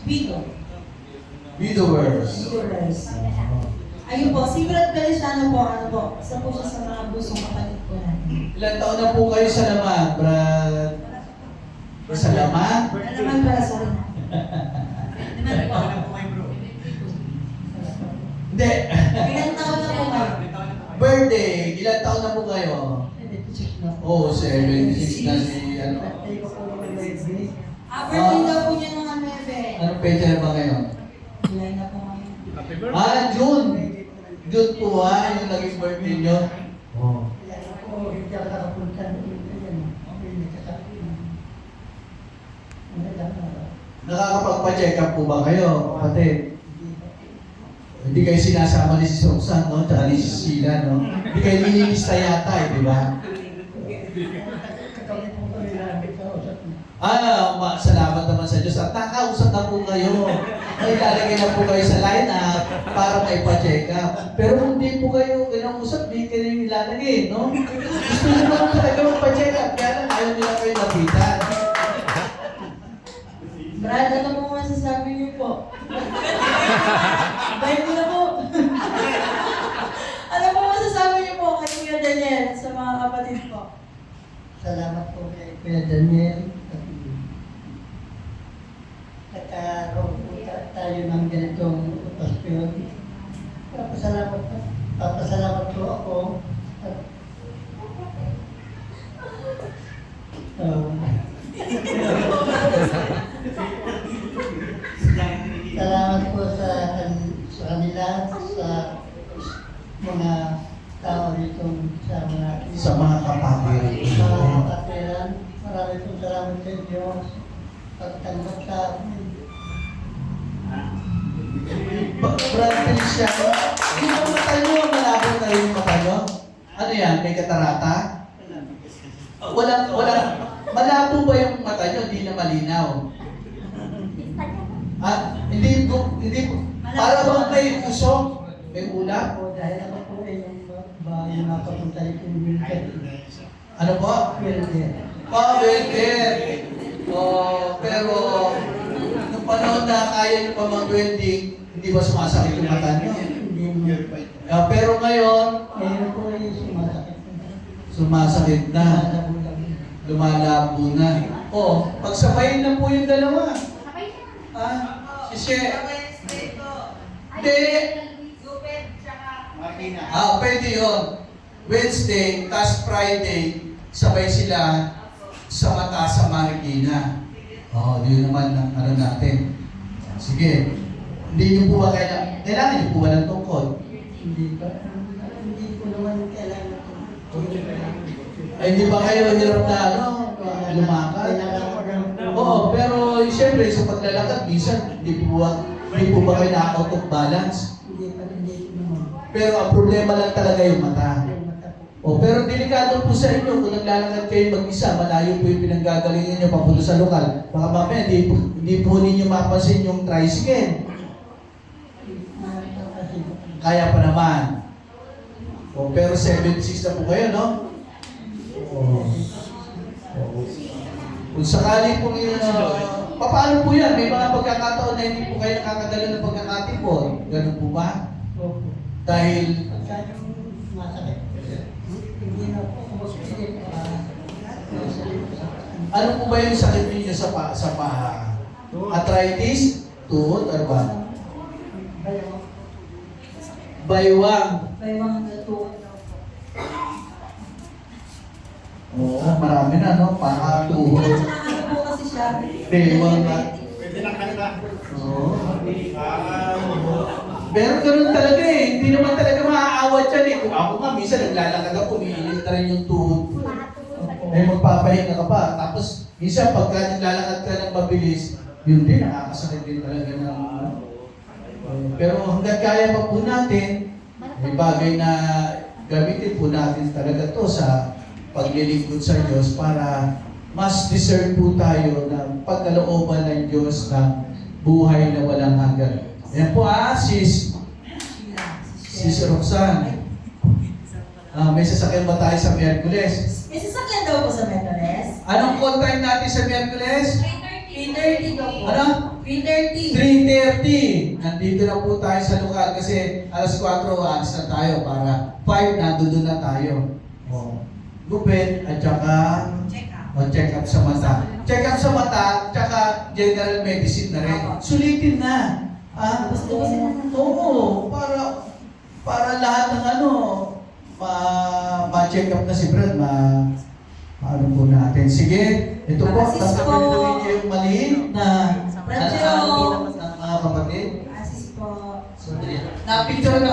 Bido. Widowers. Widowers. Ayun po, si Brad Feliciano po, ano po, isa po siya sa mga busong kapatid ko natin. Ilan taon na po kayo sa laman, Brad? Sa laman? Ano naman para sa rin. Naman po. Hindi. Ilan taon na po kayo? Birthday, ilan taon na po kayo? Oo, 76 na si ano. Birthday daw po niya ng Amebe. Anong pecha na ba ngayon? July na po ngayon. June. June po yung naging birthday nyo. Oo. Nakakapagpa-check up po ba kayo, kapatid? Hindi kayo sinasama ni si Roxanne, no? Tsaka ni si Sheila, no? Hindi kayo nililista yata, di ba? Salamat naman sa Diyos. At nakausap na po kayo. Ay, lalagay na po kayo sa line-up para maipa-check up. Pero kung di po kayo kinausap, di kayo nilalagay, no? Gusto nyo naman talaga magpa-check up. Kaya lang, ayaw nila kayo napitan. Brad, ano po masasabi niyo po? Bye ko na po. Ano po masasabi niyo po kay Kuya Daniel sa mga kapatid ko? Salamat po kay Kuya Daniel. Nagkaroon po tayo ng ganitong okasyon. Papasalamat po ako. Salamat po sa kanila, sa mga tao dito, Sa mga kapatid. mga kapatiran. Marami pong salamat sa Diyos. Pagtanggap sa amin. Brad Feliciano, yung mata nyo, malabo na rin yung mata nyo? Ano yan? May katarata? Malabo ba yung mata nyo? Hindi na malinaw. Hindi, para bang may usok? May ulam? Ako dahil ako po ay yung bahay na papunta yung Wilker. Ano po? Wilker. Welker! Pero, nung panahon na kaya nyo pa mag-welding, hindi ba sumasakit yung mata nyo? Pero ngayon, Ngayon po ay sumasakit. sumasakit na. Lumalabo na. Pagsabayin na po yung dalawa. Sisye. Hindi. Pwede yun. Wednesday, tas Friday, sabay sila sa mata sa Marikina. Yun naman ang ano natin. Sige. Hindi nyo po ba kailangan nyo po ba ng tungkod? Hindi ko naman kailangan ito. Ay, hindi ba kayo hirap na lumakad? Pero siyempre sa paglalakad, minsan hindi po ba kayo na-out of balance? Hindi naman. Pero ang problema lang talaga yung mata. Pero delikado po sa inyo kung naglalakad kayo mag-isa, malayo po yung pinanggagalingan nyo papunta sa lokal. Baka mamaya, hindi po ninyo mapansin yung tricycle. Kaya pa naman. Pero 76 na po kayo, no? Kung sakali po paano po yan? May mga pagkakataon na hindi po kayo nakakadala ng pagkakatipon. Ganun po ba? Dahil Pagka yung masakit, hindi na po kumusakit. ano po ba yung sakit ninyo sa paa? Arthritis? Tuhod? Ano ba? Baywang. Baywang natuwa daw po. Marami na, no? Paa, tuhod. Ano po kasi siya? Baywang na. Pwede lang kanta. Pero ganun talaga eh. Hindi naman talaga maaawat yan eh. Kung ako nga, minsan naglalakad ako, umiinit na rin yung tuhod ko. Magpapahinga ka pa. Tapos, minsan pagka naglalakad ka ng mabilis, yun din, nakakasakit din talaga ng pero hanggang kaya pa po natin, may bagay na gamitin po natin talaga to sa paglilingkod sa Diyos para mas deserve po tayo ng pagkalooban ng Diyos ng buhay na walang hanggan. Yan po sis Roxanne. May sasakyan ba tayo sa Miyerkules? May sasakyan daw po sa Metones. Anong call time natin sa Miyerkules? 3:30 daw po. Ano? 3:30. 3:30. Nandito na po tayo sa lugar kasi alas 4 aalis na tayo para 5 nandun na tayo. Gupit at saka check up sa mata. Check up sa mata, tsaka general medicine na rin. Sulitin na. Oo, para lahat ng ma-check up na si Brad, ano po natin. Sige, ito po, Assist po. tanggapin niyo yung maliit na Brad Joe. ng mga kapatid. Assist po. Na-picture na